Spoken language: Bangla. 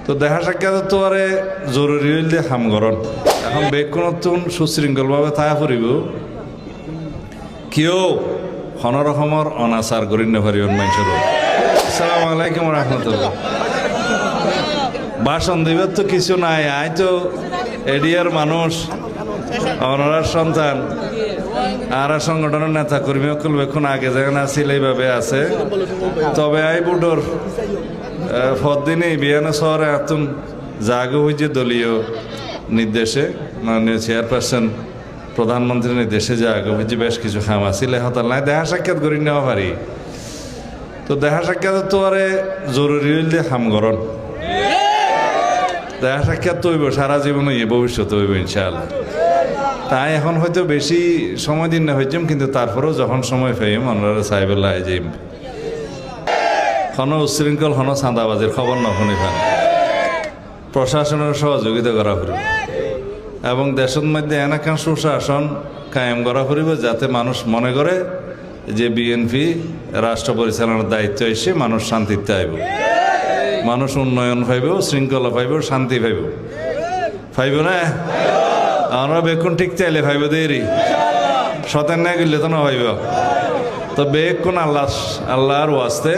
তো দেখা সাক্ষাৎ তো আরে জরুরি হইলে হামগরণ এখন বেকুন সুশৃঙ্খলভাবে থাকা ফুরিব কেউ কোনো রকমের অনাচার করি নেপারিব মানুষের। আসসালামু আলাইকুম রহমতুল্লাহ। ভাষণ দিবার তো কিছু নাই, আই তো এডিয়ার মানুষ, অনারার সন্তান, আর সংগঠনের নেতা কর্মী সকল বেক্ষণ আগে যেখানে আছিল এইভাবে আছে। তবে আই বুডোর পরদিনে বিয়ানা শহরে এতন জাগো হয়েছে দলীয় নির্দেশে, মাননীয় চেয়ারপারসন প্রধানমন্ত্রীর নির্দেশে জাগো হয়েছে বেশ কিছু খাম আছিল হতাল নাই দেখা সাক্ষাৎ করি নেওয়া পারি। তো দেখা সাক্ষাৎ তো আরে জরুরি হইলে হামগরণ দেখা সাক্ষাৎ তো হইব সারা জীবন হইব, ভবিষ্যতে হইব ইনশাআল্লাহ। তাই এখন হয়তো বেশি সময় দিন না হইতাম, কিন্তু তারপরেও যখন সময় পাইম আমরা সাহেবুল্লাহ যাইম কোনো উচ্ছৃঙ্খল কোনো চাঁদাবাজির খবর নখনি পান প্রশাসনের সহযোগিতা করা ফুরিব এবং দেশের মধ্যে এনাকান সুশাসন কায়েম করা ফুরিব, যাতে মানুষ মনে করে যে বিএনপি রাষ্ট্র পরিচালনার দায়িত্ব এসে মানুষ শান্তিতে আইব, মানুষ উন্নয়ন পাইব, শৃঙ্খলা পাইব, শান্তি পাইব। পাইব না? আমরা বেকুন ঠিক চাইলে ভাইব দেরি সতেন না গেলে তো না ভাইব। তো বেকুন আল্লাহর ওয়াস্তে